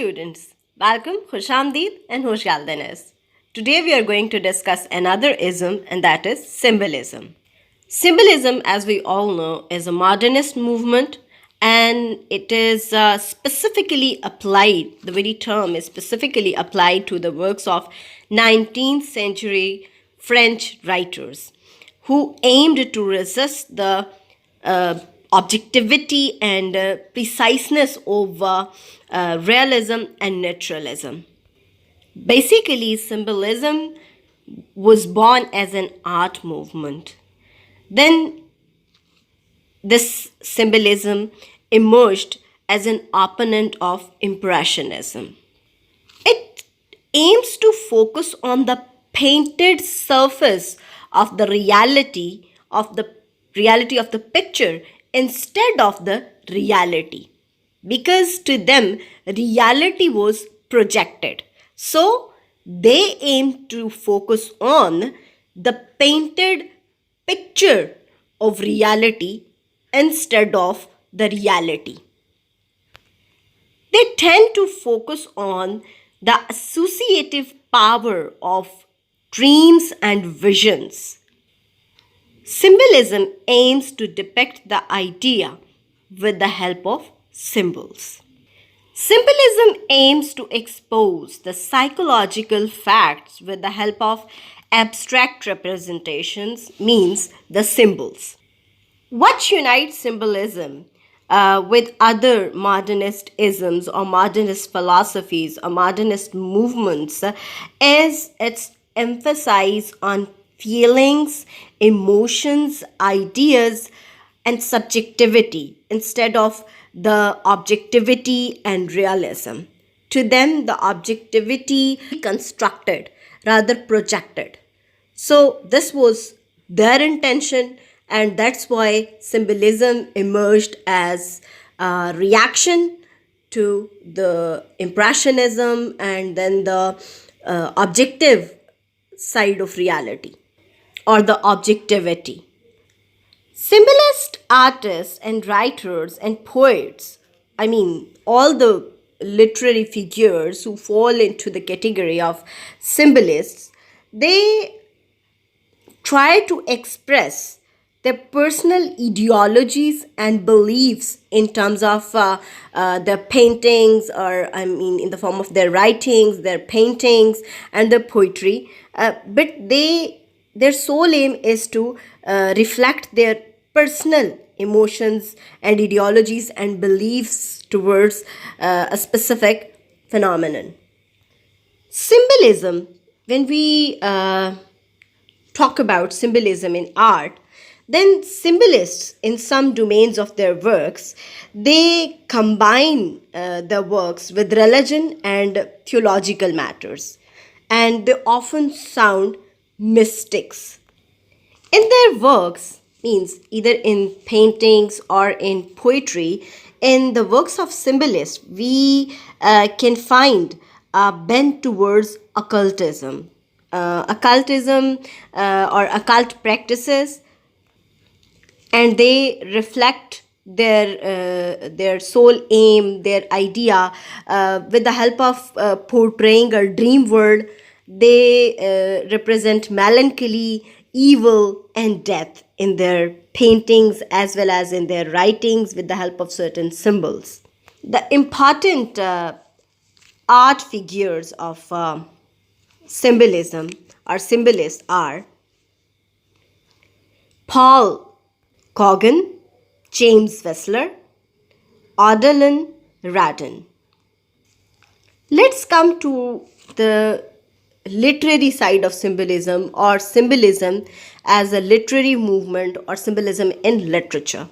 students, welcome Khushamdeed and Hoshgaldanes. Today we are going to discuss another ism, and that is symbolism. Symbolism, as we all know, is a modernist movement, and it is specifically applied, the very term is specifically applied to the works of 19th century French writers who aimed to resist the objectivity and preciseness of realism and naturalism. Basically, symbolism was born as an art movement. Then, this symbolism emerged as an opponent of Impressionism. It aims to focus on the painted surface of the reality of the picture instead of the reality, because to them reality was projected, so they aim to focus on the painted picture of reality instead of the reality. They tend to focus on the associative power of dreams and visions. Symbolism aims to depict the idea with the help of symbols. Symbolism aims to expose the psychological facts with the help of abstract representations, means the symbols. What unites symbolism with other modernist isms or modernist philosophies or modernist movements is its emphasis on feelings, emotions, ideas, and subjectivity instead of the objectivity and realism. To them, the objectivity constructed, rather projected. So, this was their intention, and that's why symbolism emerged as a reaction to the Impressionism and then the objective side of reality or the objectivity. Symbolist artists and writers and poets, all the literary figures who fall into the category of symbolists, they try to express their personal ideologies and beliefs in terms of their paintings, or in the form of their writings, their paintings, and their poetry. But their sole aim is to reflect their personal emotions and ideologies and beliefs towards a specific phenomenon. Symbolism, when we talk about symbolism in art, then symbolists in some domains of their works, they combine their works with religion and theological matters, and they often sound mystics. In their works, means either in paintings or in poetry, in the works of symbolists, we can find a bent towards occultism. Or occult practices, and they reflect their sole aim, their idea, with the help of portraying a dream world. They represent melancholy, evil, and death in their paintings as well as in their writings with the help of certain symbols. The important art figures of symbolism or symbolists are Paul Gauguin, James Whistler, Audalin Radin. Let's come to the literary side of symbolism, or symbolism as a literary movement, or symbolism in literature.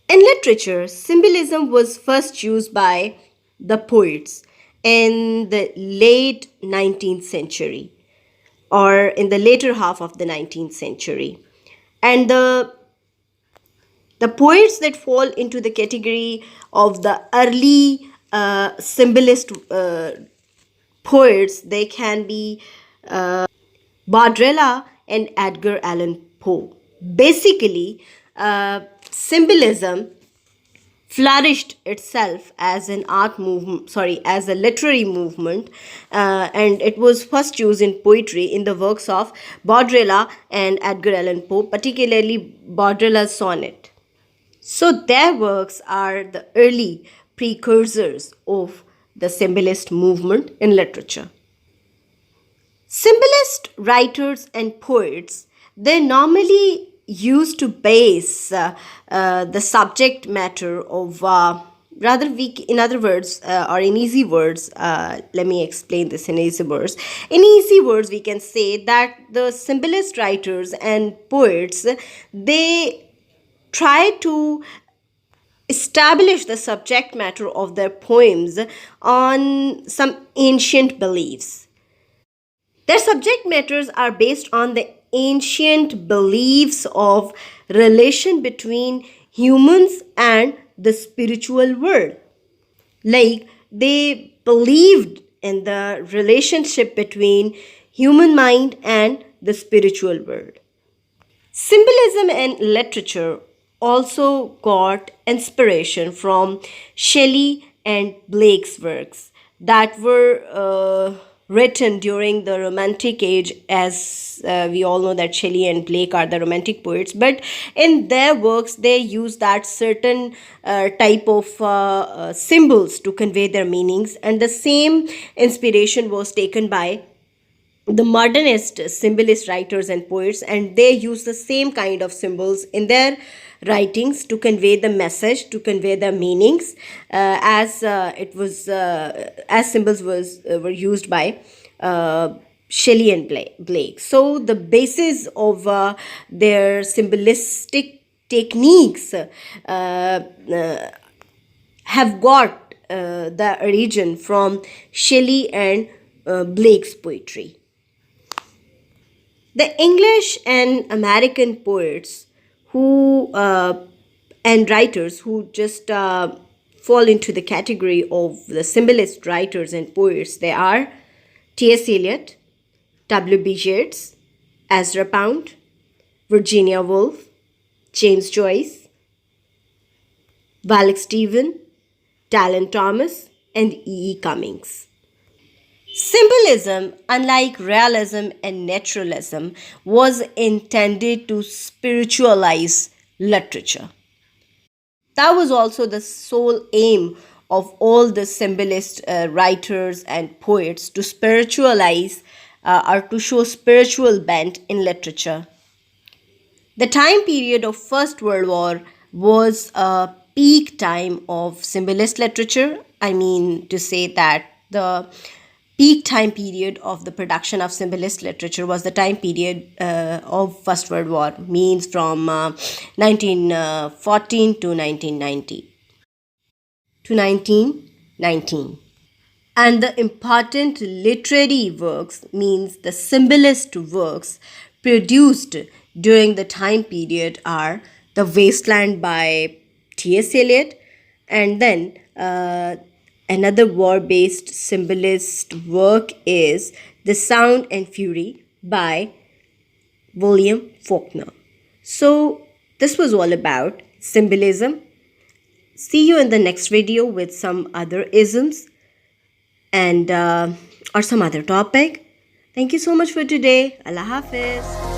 In literature, symbolism was first used by the poets in the late 19th century, or in the later half of the 19th century. And the poets that fall into the category of the early symbolist poets, they can be Baudrillard and Edgar Allan Poe. Basically, symbolism flourished itself as an art movement, as a literary movement, and it was first used in poetry in the works of Baudrillard and Edgar Allan Poe, particularly Baudrillard's sonnet. So their works are the early precursors of the symbolist movement in literature. Symbolist writers and poets, they normally used to base the subject matter of rather weak, in other words, or in easy words, let me explain this in easy words. In easy words, we can say that the symbolist writers and poets, they try to establish the subject matter of their poems on some ancient beliefs. Their subject matters are based on the ancient beliefs of relation between humans and the spiritual world. Like they believed in the relationship between human mind and the spiritual world. Symbolism in literature also got inspiration from Shelley and Blake's works that were written during the Romantic age, as we all know that Shelley and Blake are the Romantic poets. But in their works, they use that certain type of symbols to convey their meanings, and the same inspiration was taken by the modernist symbolist writers and poets, and they use the same kind of symbols in their writings to convey the message, to convey the meanings, as symbols were used by Shelley and Blake. So the basis of their symbolistic techniques have got the origin from Shelley and Blake's poetry. The English and American poets who and writers who just fall into the category of the symbolist writers and poets, they are T.S. Eliot, W.B. Yeats, Ezra Pound, Virginia Woolf, James Joyce, Wallace Stephen, Dylan Thomas, and E.E. Cummings. Symbolism, unlike realism and naturalism, was intended to spiritualize literature. That was also the sole aim of all the symbolist writers and poets, to spiritualize or to show spiritual bent in literature. The time period of First World War was a peak time of symbolist literature. I mean to say that the peak time period of the production of symbolist literature was the time period of First World War, means from 1914 to 1919. And the important literary works, means the symbolist works produced during the time period, are The Wasteland by T.S. Eliot, and then another war-based symbolist work is The Sound and Fury by William Faulkner. So this was all about symbolism. See you in the next video with some other isms and or some other topic. Thank you so much for today. Allah Hafiz.